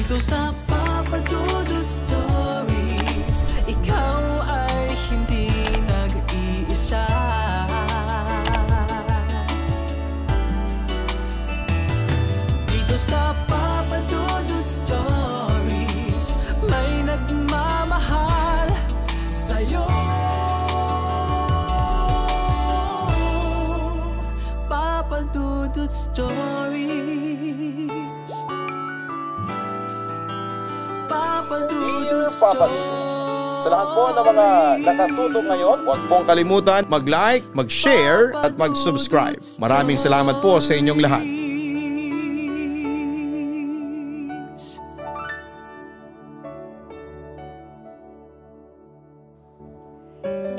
Dito sa Papa Dudut Stories, ikaw ay hindi nag-iisa. Dito sa Papa Dudut Stories, may nagmamahal sa'yo. Papa Dudut Stories. Papa Dudut Stories. Sa lahat po ng mga nakatutok ngayon, huwag pong kalimutan mag-like, mag-share at mag-subscribe. Maraming salamat po sa inyong lahat.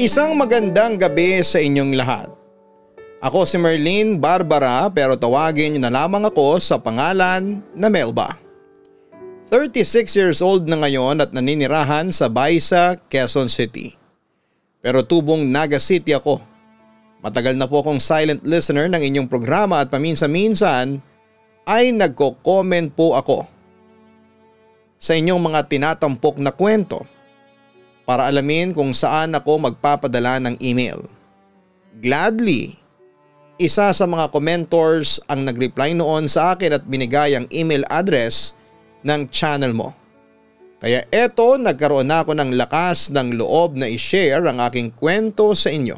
Isang magandang gabi sa inyong lahat. Ako si Merlene Barbara pero tawagin niyo na lamang ako sa pangalan na Melba. 36 years old na ngayon at naninirahan sa Baisa, Quezon City. Pero tubong Naga City ako. Matagal na po akong silent listener ng inyong programa at paminsan-minsan ay nagko-comment po ako sa inyong mga tinatampok na kwento para alamin kung saan ako magpapadala ng email. Gladly, isa sa mga commentors ang nag-reply noon sa akin at binigay ang email address ng channel mo. Kaya eto, nagkaroon na ako ng lakas ng loob na i-share ang aking kwento sa inyo.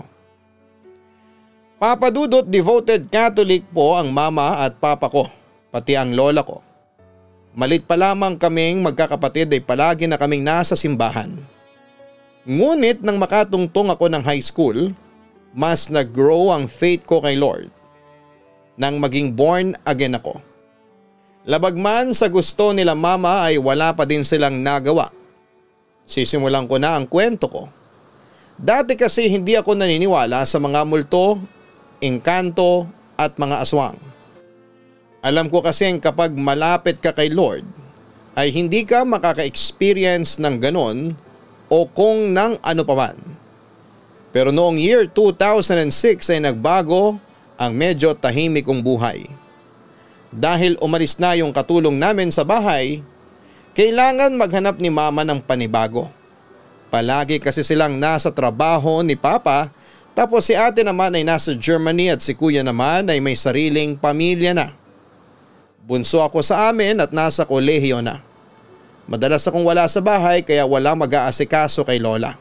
Papa Dudut, devoted Catholic po ang mama at papa ko, pati ang lola ko. Malit pa lamang kaming magkakapatid ay palagi na kaming nasa simbahan. Ngunit nang makatungtong ako ng high school, mas nag-grow ang faith ko kay Lord. Nang maging born again ako. Labagman sa gusto nila mama ay wala pa din silang nagawa. Sisimulan ko na ang kwento ko. Dati kasi hindi ako naniniwala sa mga multo, engkanto at mga aswang. Alam ko kasi kapag malapit ka kay Lord ay hindi ka makaka-experience ng ganon o kung ng ano paman. Pero noong year 2006 ay nagbago ang medyo tahimik kong buhay. Dahil umalis na yung katulong namin sa bahay, kailangan maghanap ni mama ng panibago. Palagi kasi silang nasa trabaho ni papa, tapos si ate naman ay nasa Germany at si kuya naman ay may sariling pamilya na. Bunso ako sa amin at nasa kolehiyo na. Madalas akong wala sa bahay kaya wala mag-aasikaso kay lola.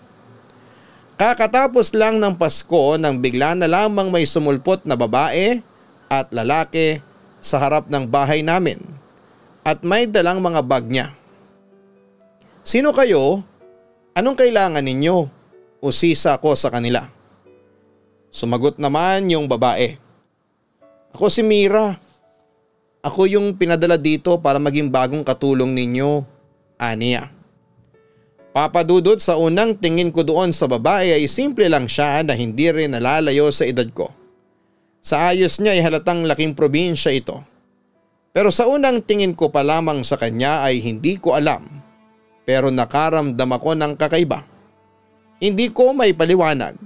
Kakatapos lang ng Pasko nang bigla na lamang may sumulpot na babae at lalaki sa harap ng bahay namin at may dalang mga bag niya. Sino kayo? Anong kailangan ninyo? Usisa ko sa kanila. Sumagot naman yung babae. Ako si Mira. Ako yung pinadala dito para maging bagong katulong ninyo, aniya. Papa Dudut, sa unang tingin ko doon sa babae ay simple lang siya na hindi rin nalalayo sa edad ko. Sa ayos niya ay halatang laking probinsya ito. Pero sa unang tingin ko pa lamang sa kanya ay hindi ko alam. Pero nakaramdam ako ng kakaiba. Hindi ko may paliwanag.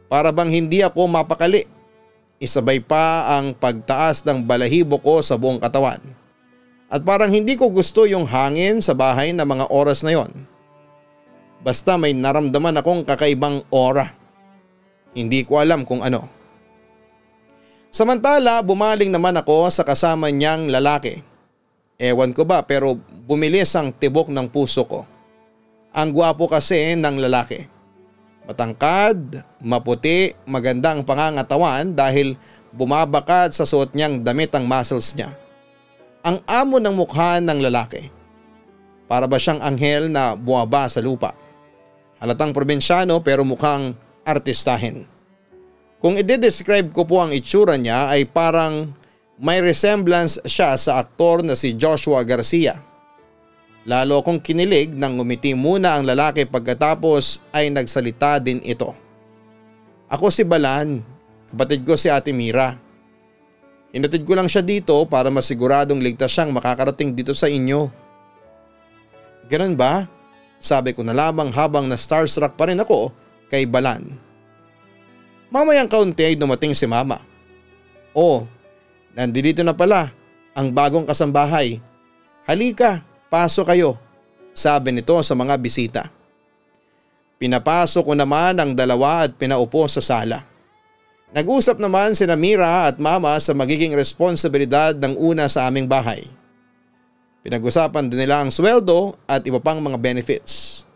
Para bang hindi ako mapakali. Isabay pa ang pagtaas ng balahibo ko sa buong katawan. At parang hindi ko gusto yung hangin sa bahay na mga oras na yon. Basta may naramdaman akong kakaibang aura. Hindi ko alam kung ano. Samantala, bumaling naman ako sa kasama niyang lalaki. Ewan ko ba pero bumilis ang tibok ng puso ko. Ang gwapo kasi ng lalaki. Matangkad, maputi, maganda ang pangangatawan dahil bumabakad sa suot niyang damit ang muscles niya. Ang amo ng mukha ng lalaki. Para ba siyang anghel na buwaba sa lupa. Halatang probinsyano pero mukhang artistahin. Kung i-describe ko po ang itsura niya ay parang may resemblance siya sa aktor na si Joshua Garcia. Lalo akong kinilig nang ngumiti muna ang lalaki pagkatapos ay nagsalita din ito. Ako si Balan, kapatid ko si Ate Mira. Hinatid ko lang siya dito para masiguradong ligtas siyang makakarating dito sa inyo. Ganun ba? Sabi ko na lamang habang na starstruck pa rin ako kay Balan. Mamayang kaunti ay dumating si mama. Oh, nandito na pala ang bagong kasambahay. Halika, Pasok kayo, sabi nito sa mga bisita. Pinapasok ko naman ang dalawa at pinaupo sa sala. Nag-usap naman sina Mira at Mama sa magiging responsibilidad ng una sa aming bahay. Pinag-usapan din nila ang sweldo at iba pang mga benefits.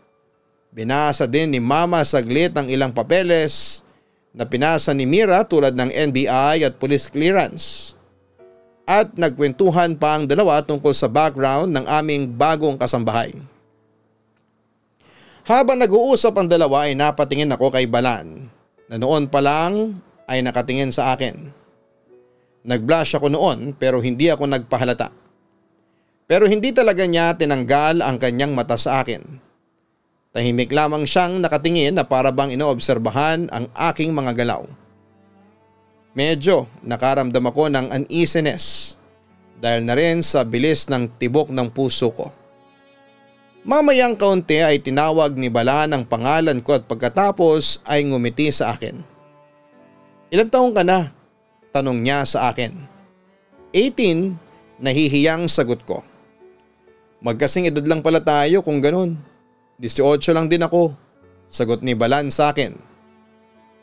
Binasa din ni Mama saglit ang ilang papeles na pinasa ni Mira tulad ng NBI at police clearance. At nagkwentuhan pa ang dalawa tungkol sa background ng aming bagong kasambahay. Habang nag-uusap ang dalawa ay napatingin ako kay Balan na noon pa lang ay nakatingin sa akin. Nag-blush ako noon pero hindi ako nagpahalata. Pero hindi talaga niya tinanggal ang kanyang mata sa akin. Tahimik lamang siyang nakatingin na para bang inoobserbahan ang aking mga galaw. Medyo nakaramdam ako ng uneasiness dahil na rin sa bilis ng tibok ng puso ko. Mamayang kaunti ay tinawag ni Balan ang pangalan ko at pagkatapos ay ngumiti sa akin. Ilang taong ka na? Tanong niya sa akin. 18, nahihiyang sagot ko. Magkasing edad lang pala tayo kung ganun. 18 lang din ako, sagot ni Balan sa akin.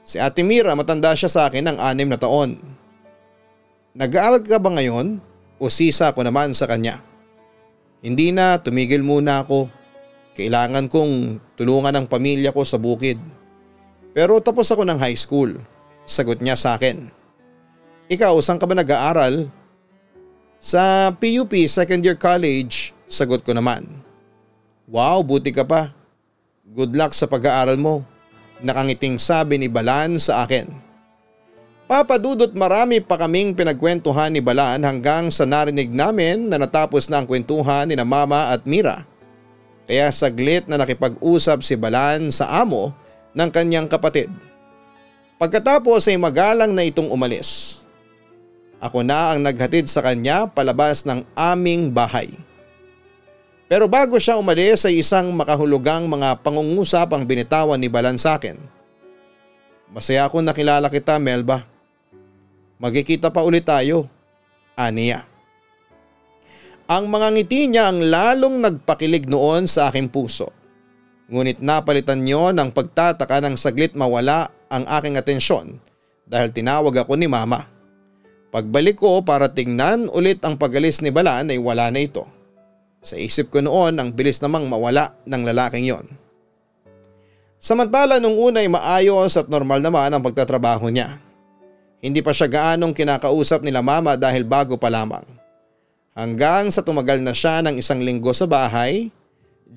Si Ate Mira matanda siya sa akin ng 6 na taon. Nag-aaral ka ba ngayon? O sisa ko naman sa kanya. Hindi na, tumigil muna ako. Kailangan kong tulungan ang pamilya ko sa bukid. Pero tapos ako ng high school, sagot niya sa akin. Ikaw, saan ka ba nag-aaral? Sa PUP Second Year College, sagot ko naman. Wow, buti ka pa. Good luck sa pag-aaral mo, nakangiting sabi ni Balan sa akin. Papadudot marami pa kaming pinagkwentuhan ni Balan hanggang sa narinig namin na natapos na ang kwentuhan ni na Mama at Mira. Kaya saglit na nakipag-usap si Balan sa amo ng kanyang kapatid. Pagkatapos ay magalang na itong umalis. Ako na ang naghatid sa kanya palabas ng aming bahay. Pero bago siya umalis ay isang makahulugang mga pangungusap ang binitawan ni Balan sa akin. Masaya akong nakilala kita, Melba. Magkikita pa ulit tayo, aniya. Ang mga ngiti niya ang lalong nagpakilig noon sa aking puso. Ngunit napalitan niyo ng pagtataka ng saglit mawala ang aking atensyon dahil tinawag ako ni Mama. Pagbalik ko para tingnan ulit ang pag-alis ni Balan ay wala na ito. Sa isip ko noon ang bilis namang mawala ng lalaking yon. Samantala nung una ay maayos at normal naman ang pagtatrabaho niya. Hindi pa siya gaanong kinakausap nila Mama dahil bago pa lamang. Hanggang sa tumagal na siya ng 1 linggo sa bahay,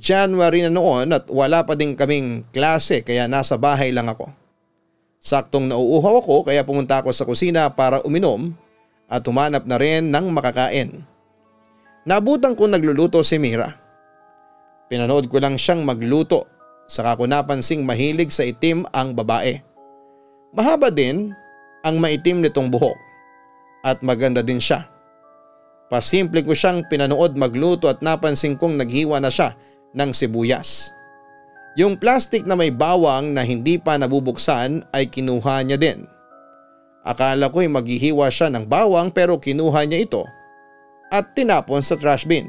January na noon at wala pa din kaming klase kaya nasa bahay lang ako. Saktong nauuhaw ako kaya pumunta ako sa kusina para uminom at humanap na rin ng makakain. Nabutan ko nagluluto si Mira. Pinanood ko lang siyang magluto, saka ko napansing mahilig sa itim ang babae. Mahaba din ang maitim nitong buhok at maganda din siya. Pasimple ko siyang pinanood magluto at napansin kong naghiwa na siya ng sibuyas. Yung plastic na may bawang na hindi pa nabubuksan ay kinuha niya din. Akala ko'y maghihiwa siya ng bawang pero kinuha niya ito at tinapon sa trash bin.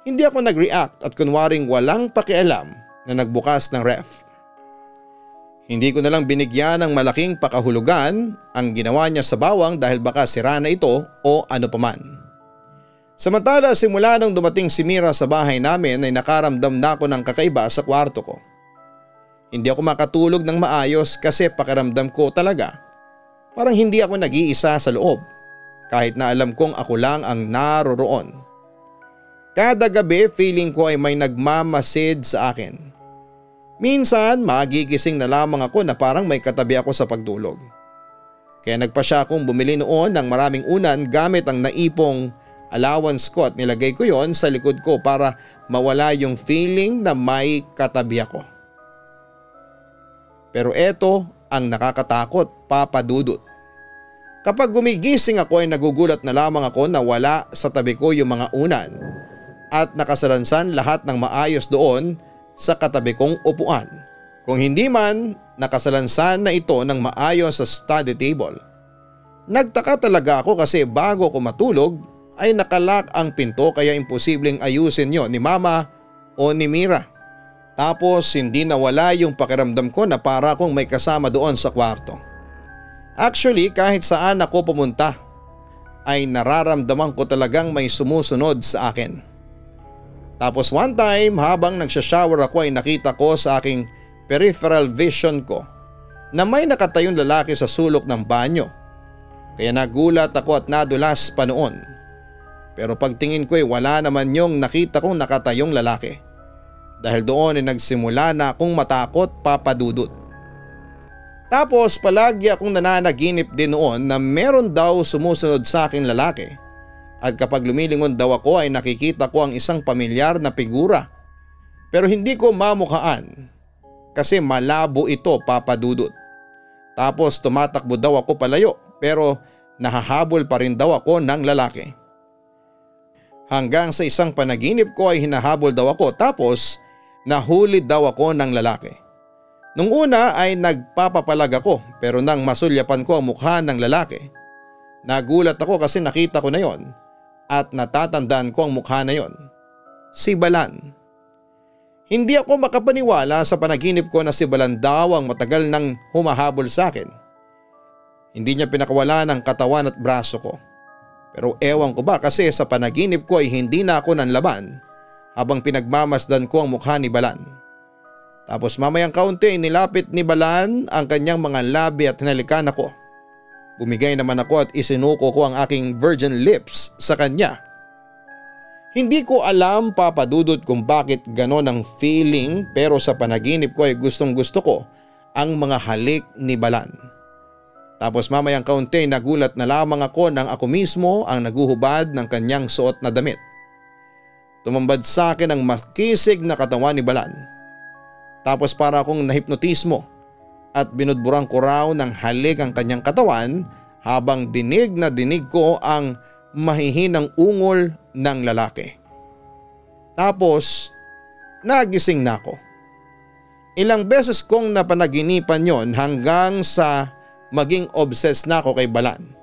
Hindi ako nag-react at kunwaring walang pakialam na nagbukas ng ref. Hindi ko na lang binigyan ng malaking pakahulugan ang ginawa niya sa bawang dahil baka sira na ito o ano paman. Samantala simula nung dumating si Mira sa bahay namin ay nakaramdam na ako ng kakaiba sa kwarto ko. Hindi ako makatulog ng maayos kasi pakiramdam ko talaga parang hindi ako nag-iisa sa loob. Kahit na alam kong ako lang ang naroroon. Kada gabi feeling ko ay may nagmamasid sa akin. Minsan magigising na lamang ako na parang may katabi ako sa pagdulog. Kaya nagpasya akong bumili noon ng maraming unan gamit ang naipong allowance ko at nilagay ko yon sa likod ko para mawala yung feeling na may katabi ako. Pero eto ang nakakatakot, Papa Dudut. Kapag gumigising ako ay nagugulat na lamang ako na wala sa tabi ko yung mga unan at nakasalansan lahat ng maayos doon sa katabi kong upuan. Kung hindi man nakasalansan na ito ng maayos sa study table. Nagtaka talaga ako kasi bago ko matulog ay nakalak ang pinto kaya imposibleng ayusin yon ni Mama o ni Mira. Tapos hindi nawala yung pakiramdam ko na para akong may kasama doon sa kwarto. Actually kahit saan ako pumunta ay nararamdaman ko talagang may sumusunod sa akin. Tapos one time habang nagsha-shower ako ay nakita ko sa aking peripheral vision ko na may nakatayong lalaki sa sulok ng banyo. Kaya nagulat ako at nadulas pa noon. Pero pagtingin ko ay wala naman yung nakita kong nakatayong lalaki. Dahil doon ay nagsimula na akong matakot, Papa Dudut. Tapos palagi akong nananaginip din noon na meron daw sumusunod sa aking lalaki. At kapag lumilingon daw ako ay nakikita ko ang isang pamilyar na figura. Pero hindi ko mamukhaan kasi malabo ito, Papa Dudut. Tapos tumatakbo daw ako palayo pero nahahabol pa rin daw ako ng lalaki. Hanggang sa isang panaginip ko ay hinahabol daw ako tapos nahuli daw ako ng lalaki. Nung una ay nagpapapalag ako pero nang masulyapan ko ang mukha ng lalaki, nagulat ako kasi nakita ko na yon at natatandaan ko ang mukha na yon. Si Balan. Hindi ako makapaniwala sa panaginip ko na si Balan daw ang matagal nang humahabol sa akin. Hindi niya pinakawala ng katawan at braso ko. Pero ewan ko ba kasi sa panaginip ko ay hindi na ako nanlaban habang pinagmamasdan ko ang mukha ni Balan. Tapos mamayang kaunti nilapit ni Balan ang kanyang mga labi at hinalikan ako. Bumigay naman ako at isinuko ko ang aking virgin lips sa kanya. Hindi ko alam, Papa Dudut, kung bakit ganon ang feeling pero sa panaginip ko ay gustong gusto ko ang mga halik ni Balan. Tapos mamayang kaunti nagulat na lamang ako nang ako mismo ang naguhubad ng kanyang suot na damit. Tumambad sa akin ang makisig na katawan ni Balan. Tapos para akong nahipnotismo at binudburang ko raw ng halik ang kanyang katawan habang dinig na dinig ko ang mahihinang ungol ng lalaki. Tapos nagising na ako. Ilang beses kong napanaginipan yon hanggang sa maging obsessed na ako kay Balan.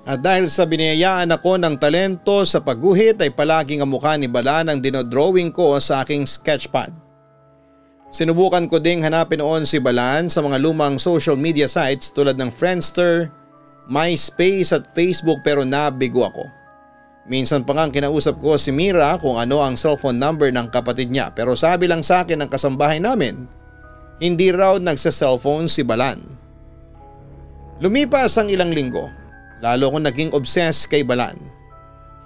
At dahil sa biniyayaan ako ng talento sa pagguhit ay palaging ang mukha ni Balan ang dinodrawing ko sa aking sketchpad. Sinubukan ko ding hanapin noon si Balan sa mga lumang social media sites tulad ng Friendster, MySpace at Facebook pero nabigo ako. Minsan pa nga kinausap ko si Mira kung ano ang cellphone number ng kapatid niya pero sabi lang sa akin ng kasambahay namin, hindi raw nagsa-cellphone si Balan. Lumipas ang ilang linggo, lalo akong naging obsessed kay Balan.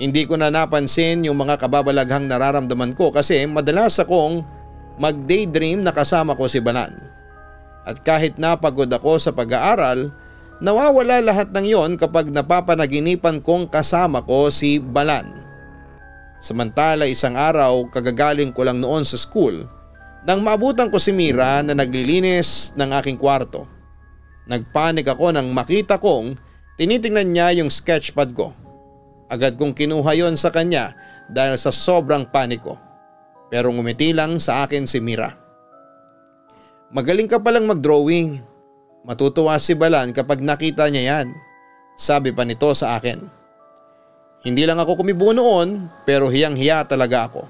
Hindi ko na napansin yung mga kababalaghang nararamdaman ko kasi madalas akong mag-daydream na kasama ko si Balan. At kahit napagod ako sa pag-aaral, nawawala lahat ng yon kapag napapanaginipan kong kasama ko si Balan. Samantala isang araw kagagaling ko lang noon sa school nang maabutan ko si Mira na naglilinis ng aking kwarto. Nagpanik ako nang makita kong tinitingnan niya yung sketchpad ko. Agad kong kinuha yon sa kanya dahil sa sobrang panik ko. Pero ngumiti lang sa akin si Mira. Magaling ka palang mag-drawing. Matutuwa si Balan kapag nakita niya yan. Sabi pa nito sa akin. Hindi lang ako kumibo noon pero hiyang-hiya talaga ako.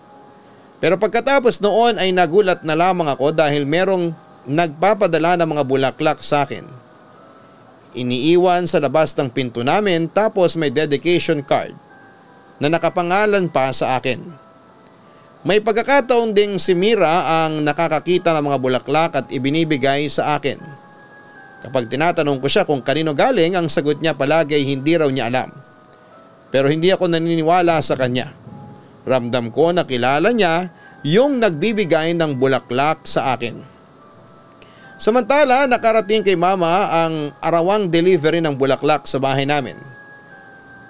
Pero pagkatapos noon ay nagulat na lamang ako dahil merong nagpapadala ng mga bulaklak sa akin. Iniiwan sa labas ng pinto namin tapos may dedication card na nakapangalan pa sa akin. May pagkakataon ding si Mira ang nakakakita ng mga bulaklak at ibinibigay sa akin. Kapag tinatanong ko siya kung kanino galing, ang sagot niya palagi ay hindi raw niya alam. Pero hindi ako naniniwala sa kanya. Ramdam ko na kilala niya yung nagbibigay ng bulaklak sa akin. Samantala nakarating kay Mama ang arawang delivery ng bulaklak sa bahay namin.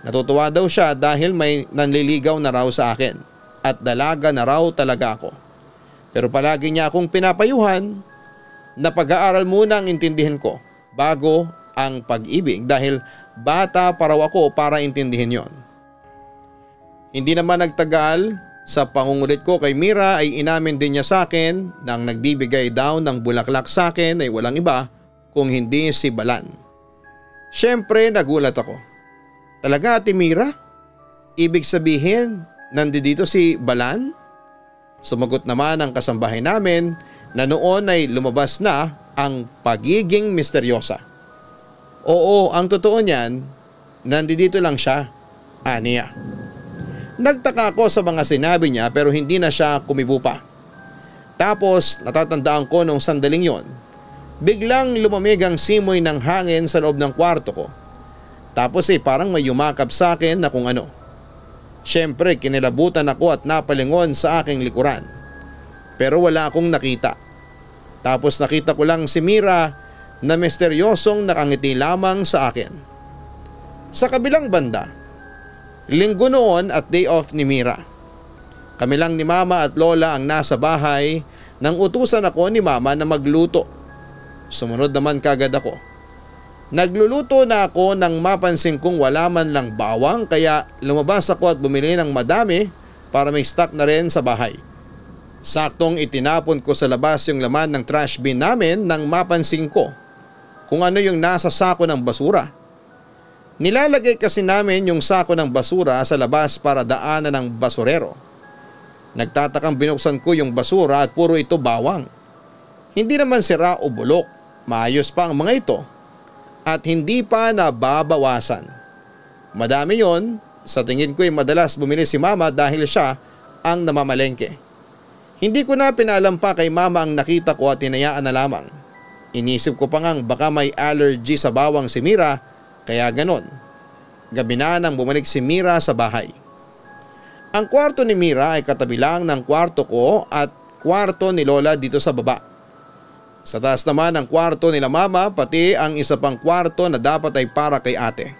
Natutuwa daw siya dahil may nanliligaw na raw sa akin at dalaga na raw talaga ako. Pero palagi niya akong pinapayuhan na pag-aaral muna ang intindihin ko bago ang pag-ibig dahil bata pa raw ako para intindihin yon. Hindi naman nagtagal, sa pangungulit ko kay Mira ay inamin din niya sa akin na ang nagbibigay daw ng bulaklak sa akin ay walang iba kung hindi si Balan. Siyempre nagulat ako. Talaga, Ate Mira? Ibig sabihin, nandito si Balan? Sumagot naman ang kasambahay namin na noon ay lumabas na ang pagiging misteryosa. Oo, ang totoo niyan, nandito lang siya, aniya. Nagtaka ako sa mga sinabi niya pero hindi na siya kumibo pa. Tapos natatandaan ko nung sandaling yon, biglang lumamig ang simoy ng hangin sa loob ng kwarto ko. Tapos parang may yumakap sa akin na kung ano. Siyempre kinilabutan ako at napalingon sa aking likuran. Pero wala akong nakita. Tapos nakita ko lang si Mira na misteryosong nakangiti lamang sa akin. Sa kabilang banda, linggo noon at day off ni Mira. Kami lang ni Mama at Lola ang nasa bahay nang utusan ako ni Mama na magluto. Sumunod naman kagad ako. Nagluluto na ako nang mapansin kong wala man lang bawang kaya lumabas ako at bumili ng madami para may stock na rin sa bahay. Saktong itinapon ko sa labas yung laman ng trash bin namin nang mapansin ko kung ano yung nasa sako ng basura. Nilalagay kasi namin yung sako ng basura sa labas para daanan ng basurero. Nagtatakang binuksan ko yung basura at puro ito bawang. Hindi naman sira o bulok, maayos pa ang mga ito at hindi pa nababawasan. Madami yon, sa tingin ko ay madalas bumili si Mama dahil siya ang namamalengke. Hindi ko na pinalam pa kay Mama ang nakita ko at hinayaan na lamang. Inisip ko pa ngang baka may allergy sa bawang si Mira kaya ganon. Gabi na nang bumalik si Mira sa bahay. Ang kwarto ni Mira ay katabi lang ng kwarto ko at kwarto ni Lola dito sa baba. Sa taas naman ang kwarto nila Mama pati ang isa pang kwarto na dapat ay para kay ate.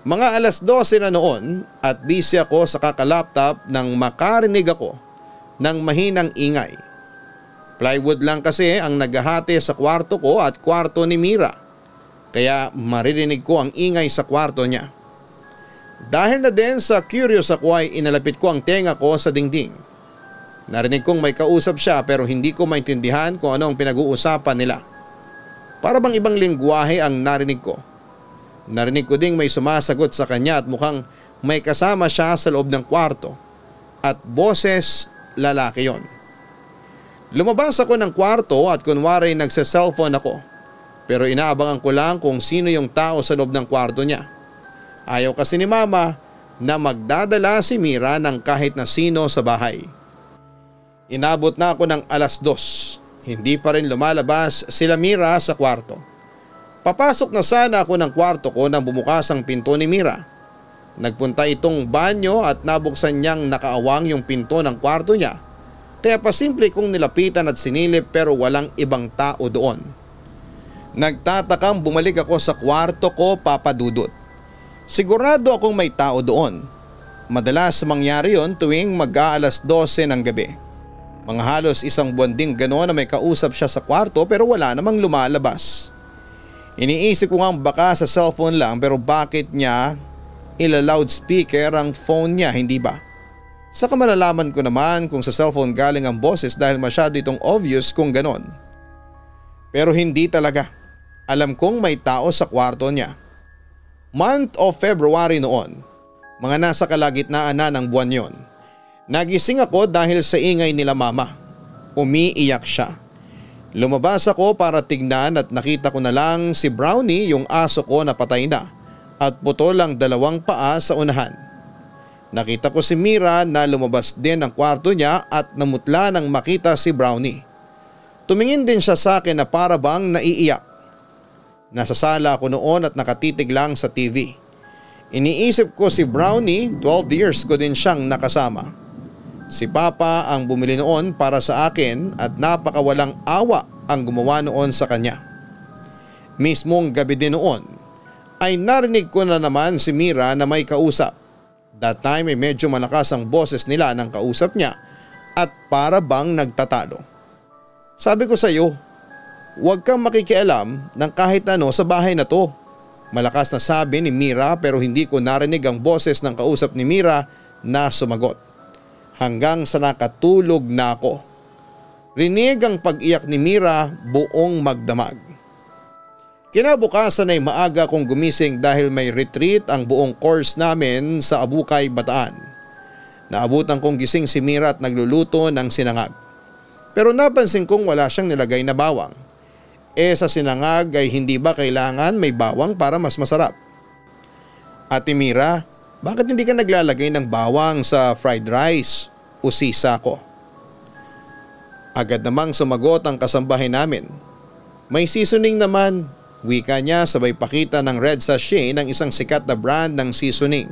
Mga 12:00 na noon at busy ako sa kakalaptop nang makarinig ako ng mahinang ingay. Plywood lang kasi ang naghahati sa kwarto ko at kwarto ni Mira. Kaya maririnig ko ang ingay sa kwarto niya. Dahil na din sa curious ako ay inalapit ko ang tenga ko sa dingding. Narinig kong may kausap siya pero hindi ko maintindihan kung ano ang pinag-uusapan nila. Para bang ibang lingwahe ang narinig ko. Narinig ko ding may sumasagot sa kanya at mukhang may kasama siya sa loob ng kwarto. At boses lalaki yon. Lumabas ako ng kwarto at kunwari nagsa-cellphone ako. Pero inaabangan ko lang kung sino yung tao sa loob ng kwarto niya. Ayaw kasi ni Mama na magdadala si Mira ng kahit na sino sa bahay. Inabot na ako ng 2:00. Hindi pa rin lumalabas sila Mira sa kwarto. Papasok na sana ako ng kwarto ko nang bumukas ang pinto ni Mira. Nagpunta itong banyo at nabuksan niyang nakaawang yung pinto ng kwarto niya. Kaya pasimple kong nilapitan at sinilip pero walang ibang tao doon. Nagtatakang bumalik ako sa kwarto ko, Papa Dudut. Sigurado akong may tao doon. Madalas mangyari yon tuwing mag-12 ng gabi. Mga halos isang buwan ding gano'n na may kausap siya sa kwarto pero wala namang lumalabas. Iniisip ko nga baka sa cellphone lang pero bakit niya ila-loudspeaker ang phone niya, hindi ba? Saka malalaman ko naman kung sa cellphone galing ang boses dahil masyado itong obvious kung gano'n. Pero hindi talaga. Alam kong may tao sa kwarto niya. Month of February noon. Mga nasa kalagitnaan na ng buwan yon. Nagising ako dahil sa ingay nila Mama. Umiiyak siya. Lumabas ako para tignan at nakita ko na lang si Brownie, yung aso ko na patay na at putol ang 2 paa sa unahan. Nakita ko si Mira na lumabas din ng kwarto niya at namutla nang makita si Brownie. Tumingin din siya sa akin na para bang naiiyak. Nasa sala ako noon at nakatitig lang sa TV. Iniisip ko si Brownie, 12 years ko din siyang nakasama. Si Papa ang bumili noon para sa akin at napakawalang awa ang gumawa noon sa kanya. Mismong gabi din noon ay narinig ko na naman si Mira na may kausap. That time ay medyo malakas ang boses nila ng kausap niya at para bang nagtatalo. Sabi ko sa iyo, huwag kang makikialam ng kahit ano sa bahay na to. Malakas na sabi ni Mira pero hindi ko narinig ang boses ng kausap ni Mira na sumagot. Hanggang sa nakatulog na ako. Rinig ang pag-iyak ni Mira buong magdamag. Kinabukasan ay maaga kong gumising dahil may retreat ang buong course namin sa Abukay, Bataan. Naabutan kong gising si Mira at nagluluto ng sinangag. Pero napansin kong wala siyang nilagay na bawang. Sa sinangag ay hindi ba kailangan may bawang para mas masarap? Ate Mira, bakit hindi ka naglalagay ng bawang sa fried rice? Usisa ko. Agad namang sumagot ang kasambahay namin. May seasoning naman, wika niya sabay pakita ng red sachet ng isang sikat na brand ng seasoning.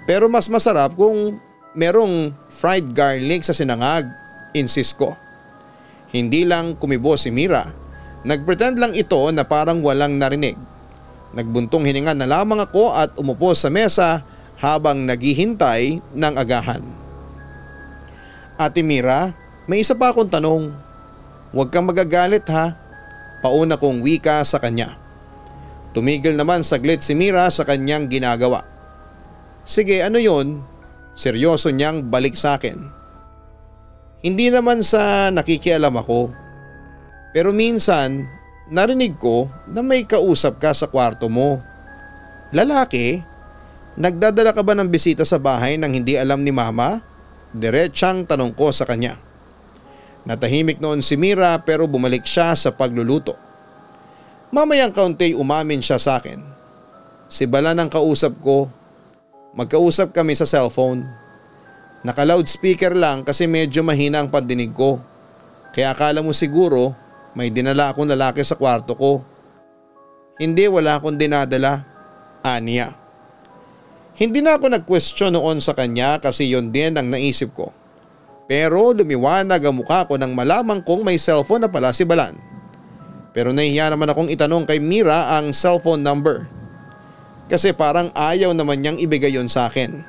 Pero mas masarap kung merong fried garlic sa sinangag, insist ko. Hindi lang kumibo si Mira, nagpretend lang ito na parang walang narinig. Nagbuntong hininga na lamang ako at umupo sa mesa habang naghihintay ng agahan. Ate Mira, may isa pa akong tanong. Huwag kang magagalit ha. Pauna kong wika sa kanya. Tumigil naman saglit si Mira sa kanyang ginagawa. Sige, ano yon? Seryoso niyang balik sa akin. Hindi naman sa nakikialam ako. Pero minsan, narinig ko na may kausap ka sa kwarto mo. Lalaki? Nagdadala ka ba ng bisita sa bahay nang hindi alam ni Mama? Diretsang tanong ko sa kanya. Natahimik noon si Mira pero bumalik siya sa pagluluto. Mamayang kaunti umamin siya sa akin. Si Balan ang kausap ko. Magkausap kami sa cellphone. Naka-loudspeaker lang kasi medyo mahina ang pandinig ko. Kaya akala mo siguro may dinala akong lalaki sa kwarto ko. Hindi, wala akong dinadala. Aniya. Hindi na ako nag-question noon sa kanya kasi yon din ang naisip ko. Pero lumiwanag ang mukha ko nang malamang kong may cellphone na pala si Balan. Pero nahihiya naman akong itanong kay Mira ang cellphone number. Kasi parang ayaw naman niyang ibigay yon sa akin.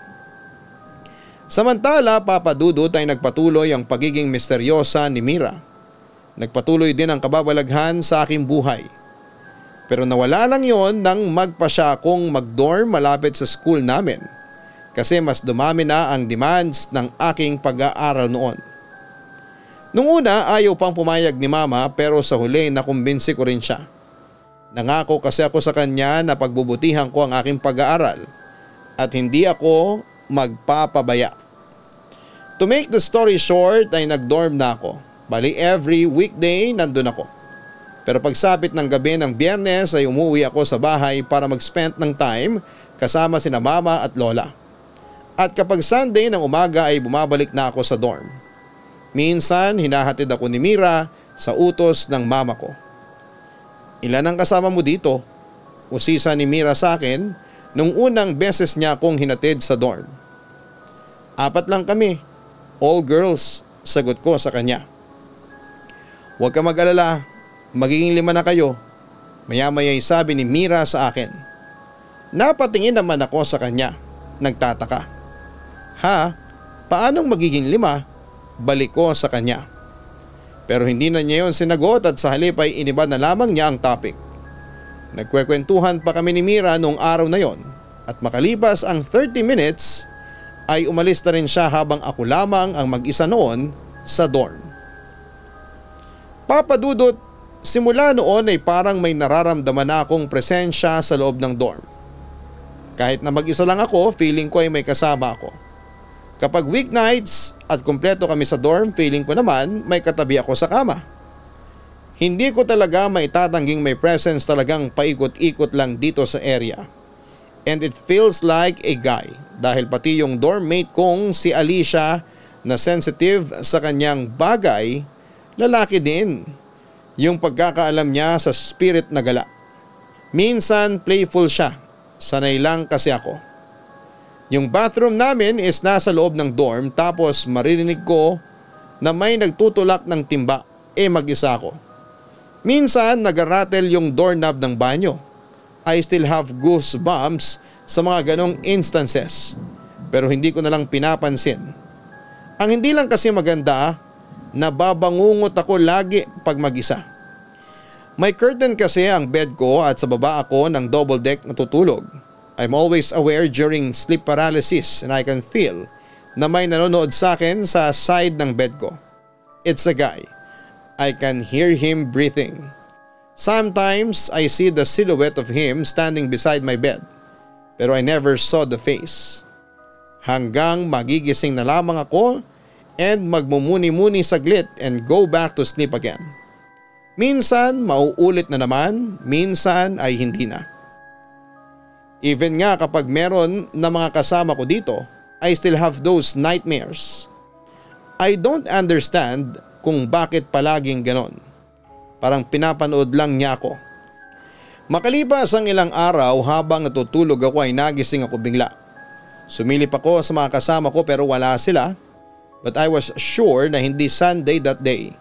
Samantala, Papa Dudut ay nagpatuloy ang pagiging misteryosa ni Mira. Nagpatuloy din ang kababalaghan sa aking buhay. Pero nawala lang yon nang magpa siya akong mag-dorm malapit sa school namin. Kasi mas dumami na ang demands ng aking pag-aaral noon. Nung una ayaw pang pumayag ni Mama pero sa huli nakumbinsi ko rin siya. Nangako kasi ako sa kanya na pagbubutihan ko ang aking pag-aaral at hindi ako magpapabaya. To make the story short ay nag-dorm na ako. Bali every weekday nandun ako. Pero pagsapit ng gabi ng Biyernes ay umuwi ako sa bahay para mag-spend ng time kasama sina Mama at Lola. At kapag Sunday ng umaga ay bumabalik na ako sa dorm. Minsan hinahatid ako ni Mira sa utos ng mama ko. Ilan ang kasama mo dito? Usisa ni Mira sa akin nung unang beses niya akong hinatid sa dorm. 4 lang kami, all girls, sagot ko sa kanya. Huwag ka mag-alala, magiging 5 na kayo, maya-maya'y sabi ni Mira sa akin. Napatingin naman ako sa kanya, nagtataka. Ha? Paanong magiging 5? Balik ko sa kanya. Pero hindi na niya yon sinagot at sa halip ay iniba na lamang niya ang topic. Nagkwekwentuhan pa kami ni Mira noong araw na yon at makalipas ang 30 minutes ay umalis na rin siya habang ako lamang ang mag-isa noon sa dorm. Papa Dudut, simula noon ay parang may nararamdaman na akong presensya sa loob ng dorm. Kahit na mag-isa lang ako, feeling ko ay may kasama ako. Kapag weeknights at kumpleto kami sa dorm, feeling ko naman may katabi ako sa kama. Hindi ko talaga maitatangging may presence talagang paikot-ikot lang dito sa area. And it feels like a guy dahil pati yung dorm mate kong si Alicia na sensitive sa kanyang bagay, lalaki din. Yung pagkakaalam niya sa spirit na gala. Minsan playful siya, sanay lang kasi ako. Yung bathroom namin is nasa loob ng dorm tapos maririnig ko na may nagtutulak ng timba, mag-isa ako. Minsan nag-rattle yung doorknob ng banyo. I still have goosebumps sa mga ganong instances pero hindi ko na lang pinapansin. Ang hindi lang kasi maganda, nababangungot ako lagi pag mag-isa. May curtain kasi ang bed ko at sa baba ako ng double deck natutulog. I'm always aware during sleep paralysis and I can feel na may nanonood sa akin sa side ng bed ko. It's a guy. I can hear him breathing. Sometimes I see the silhouette of him standing beside my bed, pero I never saw the face. Hanggang magigising na lamang ako and magmumuni-muni saglit and go back to sleep again. Minsan mauulit na naman, minsan ay hindi na. Even nga kapag meron na mga kasama ko dito, I still have those nightmares. I don't understand kung bakit palaging ganon. Parang pinapanood lang niya ako. Makalipas ang ilang araw habang natutulog ako ay nagising ako bigla. Sumilip ako sa mga kasama ko pero wala sila, but I was sure na hindi Sunday that day.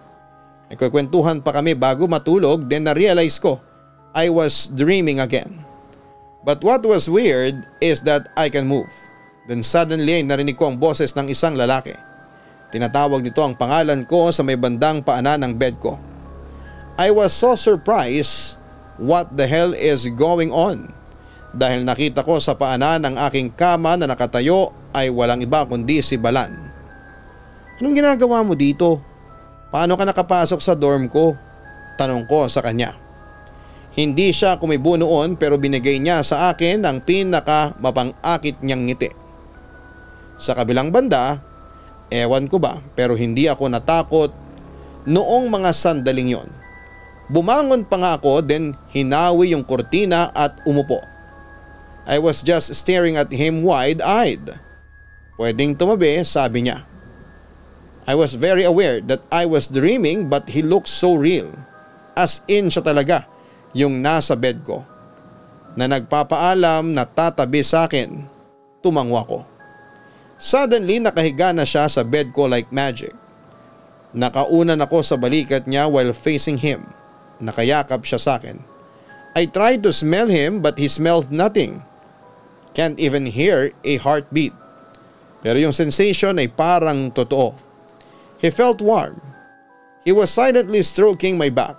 Nagkukwentuhan pa kami bago matulog, then na-realize ko I was dreaming again. But what was weird is that I can move. Then suddenly ay narinig ko ang boses ng isang lalaki. Tinatawag nito ang pangalan ko sa may bandang paanan ng bed ko. I was so surprised what the hell is going on dahil nakita ko sa paanan ng aking kama na nakatayo ay walang iba kundi si Balan. Anong ginagawa mo dito? Paano ka nakapasok sa dorm ko? Tanong ko sa kanya. Hindi siya kumibo noon pero binigay niya sa akin ang pinaka mapang-akit niyang ngiti. Sa kabilang banda, ewan ko ba pero hindi ako natakot noong mga sandaling yon. Bumangon pa nga ako then hinawi yung kurtina at umupo. I was just staring at him wide-eyed. Pwedeng tumabi, sabi niya. I was very aware that I was dreaming but he looked so real. As in siya talaga yung nasa bed ko. Na nagpapaalam na tatabi sa akin, tumangwa ko. Suddenly nakahiga na siya sa bed ko like magic. Nakaunan ako sa balikat niya while facing him. Nakayakap siya sa akin. I tried to smell him but he smelled nothing. Can't even hear a heartbeat. Pero yung sensation ay parang totoo. He felt warm. He was silently stroking my back.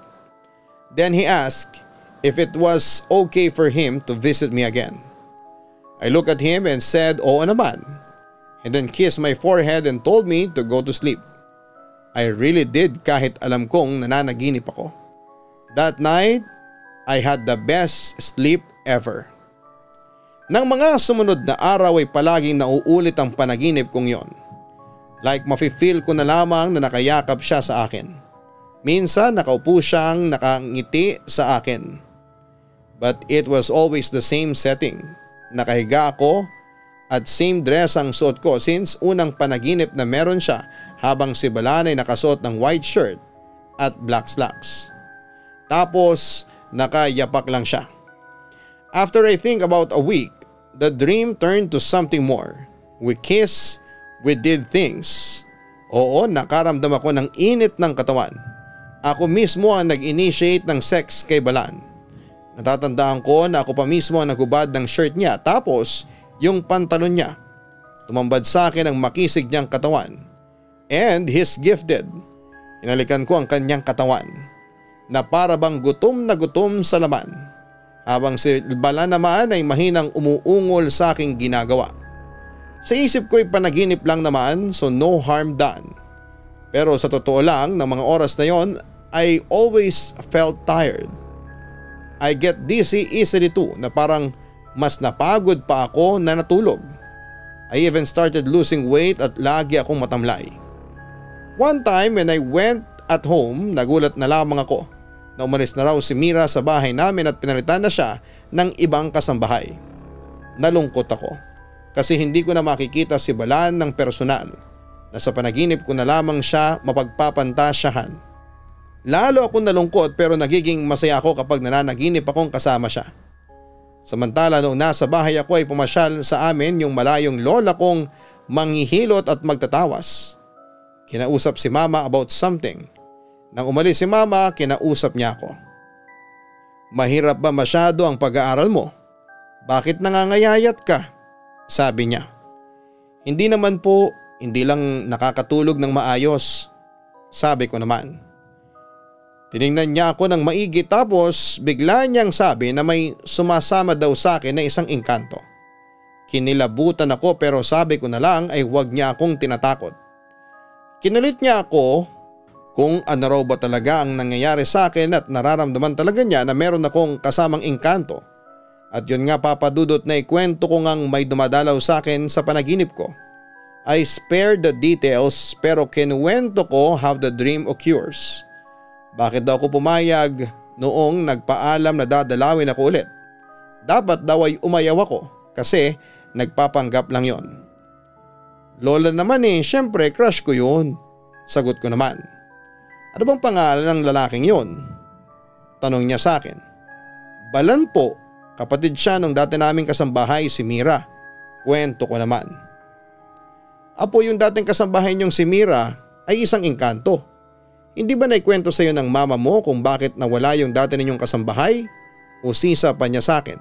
Then he asked if it was okay for him to visit me again. I looked at him and said, "Oo naman," and then kissed my forehead and told me to go to sleep. I really did kahit alam kong nananaginip ako. That night, I had the best sleep ever. Nang mga sumunod na araw ay palaging nauulit ang panaginip kong yon. Like mafe-feel ko na lamang na nakayakap siya sa akin. Minsan nakaupo siyang nakangiti sa akin. But it was always the same setting. Nakahiga ako at same dress ang suot ko since unang panaginip na meron siya habang si Balan ay nakasuot ng white shirt at black slacks. Tapos nakayapak lang siya. After I think about a week, the dream turned to something more. We kissed, we did things. Oo, nakaramdam ako ng init ng katawan. Ako mismo ang nag-initiate ng sex kay Balan. Natatandaan ko na ako pa mismo ang naghubad ng shirt niya tapos yung pantalon niya. Tumambad sa akin ang makisig niyang katawan. And he's gifted. Hinalikan ko ang kanyang katawan na para bang gutom na gutom sa laman. Habang si Balan naman ay mahinang umuungol sa aking ginagawa. Sa isip ko ay panaginip lang naman so no harm done. Pero sa totoo lang ng mga oras na yon I always felt tired. I get dizzy easily too na parang mas napagod pa ako na natulog. I even started losing weight at lagi akong matamlay. One time when I went at home, nagulat na lamang ako na umalis na raw si Mira sa bahay namin at pinalitan na siya ng ibang kasambahay. Nalungkot ako kasi hindi ko na makikita si Balan ng personal na sa panaginip ko na lamang siya mapagpapantasyahan. Lalo akong nalungkot pero nagiging masaya ako kapag nananaginip akong kasama siya. Samantala noong nasa bahay ako ay pumasyal sa amin yung malayong lola kong manghihilot at magtatawas. Kinausap si mama about something. Nang umalis si mama, kinausap niya ako. "Mahirap ba masyado ang pag-aaral mo? Bakit nangangayayat ka?" Sabi niya. "Hindi naman po, hindi lang nakakatulog ng maayos." Sabi ko naman. Tiningnan niya ako ng maigi tapos bigla niyang sabi na may sumasama daw sa akin na isang engkanto. Kinilabutan ako pero sabi ko na lang ay huwag niya akong tinatakot. Kinulit niya ako kung ano raw ba talaga ang nangyayari sa akin at nararamdaman talaga niya na meron akong kasamang engkanto. At yun nga Papa Dudut na ikwento ko ngang may dumadalaw sa akin sa panaginip ko. I spared the details pero kinuwento ko how the dream occurs. Bakit daw ako pumayag noong nagpaalam na dadalawin ako ulit? Dapat daw ay umayaw ako kasi nagpapanggap lang yon. Lola naman syempre crush ko yun. Sagot ko naman. Ano bang pangalan ng lalaking yon? Tanong niya sa akin. Balan po, kapatid siya nung dati naming kasambahay si Mira. Kwento ko naman. Apo, yung dating kasambahay niyong si Mira ay isang engkanto. Hindi ba naikwento sa iyo ng mama mo kung bakit nawala yung dati ninyong kasambahay? O sisa pa niya sa akin?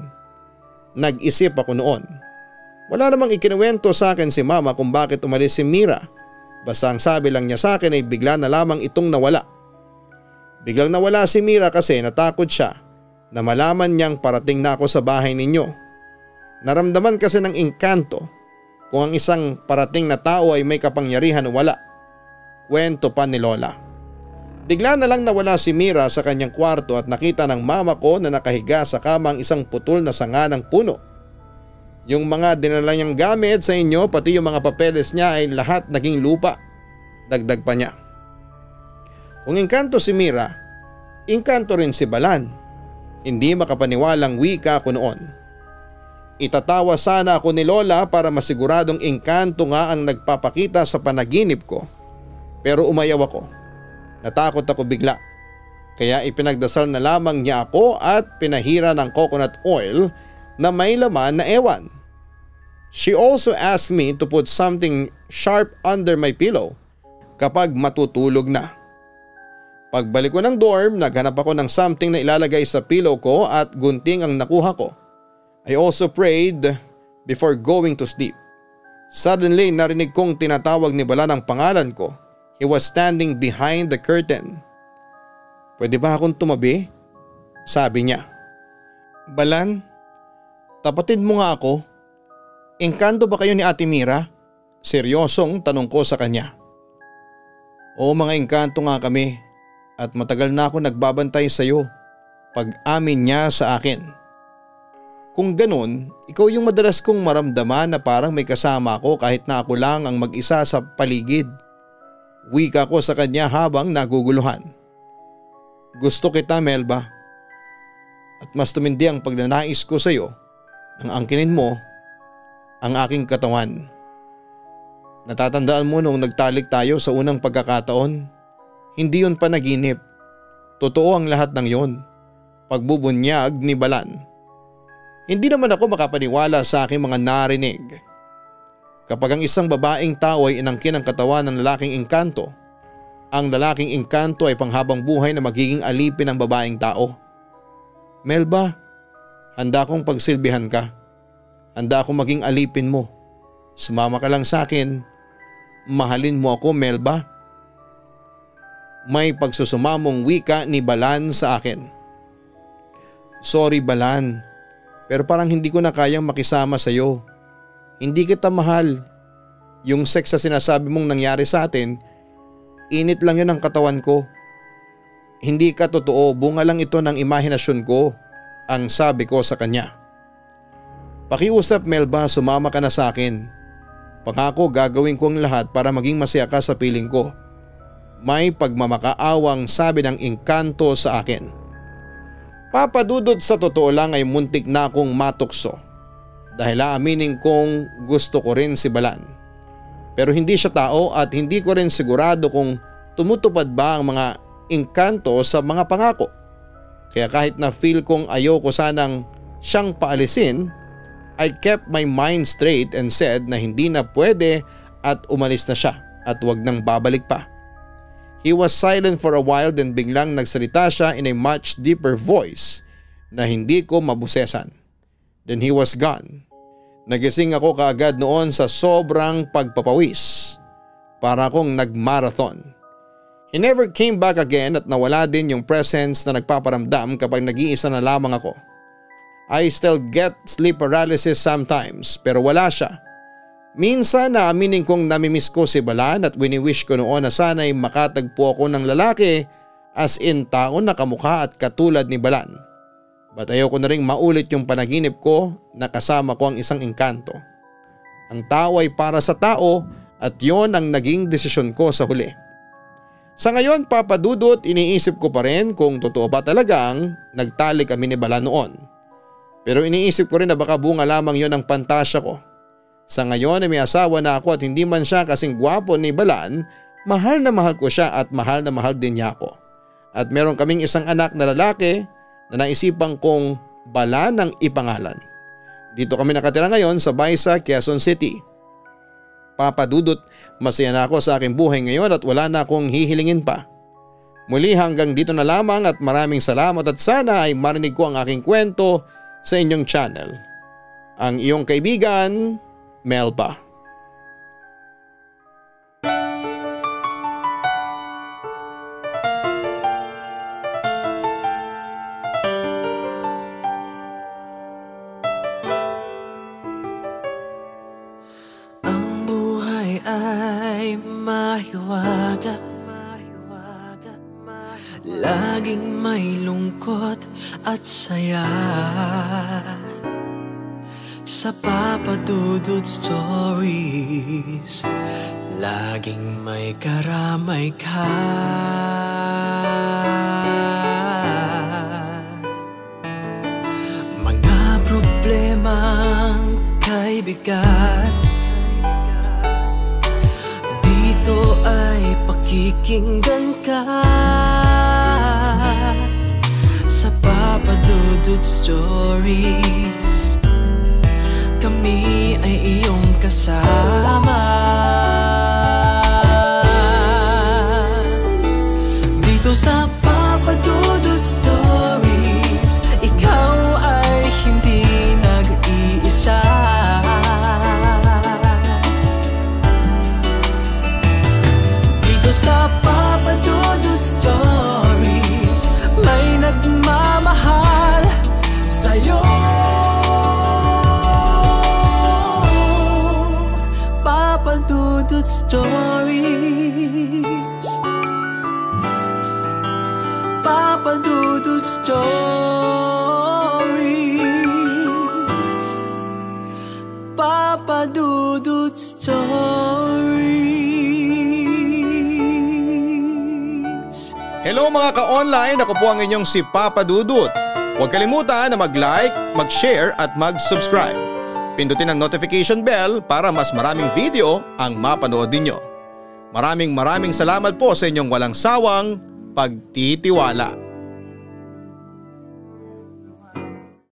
Nag-isip ako noon. Wala namang ikinuwento sa akin si mama kung bakit umalis si Mira. Basta ang sabi lang niya sa akin ay bigla na lamang itong nawala. Biglang nawala si Mira kasi natakot siya na malaman niyang parating na ako sa bahay ninyo. Naramdaman kasi ng engkanto kung ang isang parating na tao ay may kapangyarihan o wala. Kwento pa ni Lola. Bigla na lang nawala si Mira sa kanyang kwarto at nakita ng mama ko na nakahiga sa kama ang isang putol na sanga ng puno. Yung mga dinala niyang gamit sa inyo pati yung mga papeles niya ay lahat naging lupa. Dagdag pa niya. Kung engkanto si Mira, engkanto rin si Balan. Hindi makapaniwalang wika ko noon. Itatawa sana ako ni Lola para masiguradong engkanto nga ang nagpapakita sa panaginip ko. Pero umayaw ako. Natakot ako bigla. Kaya ipinagdasal na lamang niya ako at pinahira ng coconut oil na may laman na ewan. She also asked me to put something sharp under my pillow kapag matutulog na. Pagbalik ko ng dorm, naghanap ako ng something na ilalagay sa pillow ko at gunting ang nakuha ko. I also prayed before going to sleep. Suddenly narinig kong tinatawag ni Balan ang pangalan ko. He was standing behind the curtain. Pwede ba akong tumabi? Sabi niya. Balan, tapatin mo nga ako. Engkanto ba kayo ni Ate Mira? Seryosong tanong ko sa kanya. Oo, mga engkanto nga kami at matagal na ako nagbabantay sa iyo. Pag-amin niya sa akin. Kung ganun, ikaw yung madalas kong maramdaman na parang may kasama ako kahit na ako lang ang mag-isa sa paligid. Wika ko sa kanya habang naguguluhan. Gusto kita, Melba. At mas tumindi ang pagnanais ko sa iyo nang angkinin mo ang aking katawan. Natatandaan mo nung nagtalik tayo sa unang pagkakataon? Hindi yun panaginip. Totoo ang lahat ng yon. Pagbubunyag ni Balan. Hindi naman ako makapaniwala sa aking mga narinig. Kapag ang isang babaeng tao ay inangkin ang katawan ng lalaking engkanto, ang lalaking engkanto ay panghabang buhay na magiging alipin ng babaeng tao. Melba, handa akong pagsilbihan ka. Handa akong maging alipin mo. Sumama ka lang sa akin. Mahalin mo ako, Melba. May pagsusumamong wika ni Balan sa akin. Sorry Balan, pero parang hindi ko na kayang makisama sa iyo. Hindi kita mahal. Yung sex sa sinasabi mong nangyari sa atin, init lang yun ang katawan ko. Hindi ka totoo, bunga lang ito ng imahinasyon ko, ang sabi ko sa kanya. Pakiusap Melba, sumama ka na sa akin. Pangako gagawin ko ang lahat para maging masaya ka sa piling ko. May pagmamakaawang sabi ng engkanto sa akin. Papadudod sa totoo lang ay muntik na akong matukso. Dahil aaminin kong gusto ko rin si Balan. Pero hindi siya tao at hindi ko rin sigurado kung tumutupad ba ang mga engkanto sa mga pangako. Kaya kahit na feel kong ayoko sanang siyang paalisin, I kept my mind straight and said na hindi na pwede at umalis na siya at wag nang babalik pa. He was silent for a while then biglang nagsalita siya in a much deeper voice na hindi ko mabusesan. Then he was gone. Nagising ako kaagad noon sa sobrang pagpapawis. Para akong nagmarathon. He never came back again at nawala din yung presence na nagpaparamdam kapag nag-iisa na lamang ako. I still get sleep paralysis sometimes pero wala siya. Minsan naaminin kong namimiss ko si Balan at wini-wish ko noon na sana'y makatagpo ako ng lalaki as in tao na kamukha at katulad ni Balan. But ayoko na rin maulit yung panaginip ko na kasama ko ang isang engkanto. Ang tao ay para sa tao at yon ang naging desisyon ko sa huli. Sa ngayon Papa Dudut, iniisip ko pa rin kung totoo ba talagang nagtalik kami ni Balan noon. Pero iniisip ko rin na baka bunga lamang yon ang pantasya ko. Sa ngayon ay may asawa na ako at hindi man siya kasing gwapo ni Balan, mahal na mahal ko siya at mahal na mahal din niya ako. At meron kaming isang anak na lalaki na naisipan kong Balan ang ipangalan. Dito kami nakatira ngayon sa Baisa, Quezon City. Papa Dudut, masaya na ako sa aking buhay ngayon at wala na akong hihilingin pa. Muli hanggang dito na lamang at maraming salamat at sana ay marinig ko ang aking kwento sa inyong channel. Ang iyong kaibigan, Melba. Ang buhay ay mahiwaga, laging may lungkot at saya. Sa Papa Dudut Stories, laging may karamay ka. Mga problemang kay bigat, dito ay pakikinggan ka. Sa Papa Dudut Stories, kami ay iyong kasama. Dito sa Papa Dudut Stories, ikaw ay hindi nag-iisa. Dito sa Papa Dudut Stories, may nagmamahal sa'yo. Papa Dudut Stories, Papa Dudut Stories, Papa Dudut Stories. Hello mga ka-online, ako po ang inyong si Papa Dudut. Huwag kalimutan na mag-like, mag-share at mag-subscribe. Pindutin ang notification bell para mas maraming video ang mapanood ninyo. Maraming salamat po sa inyong walang sawang pagtitiwala.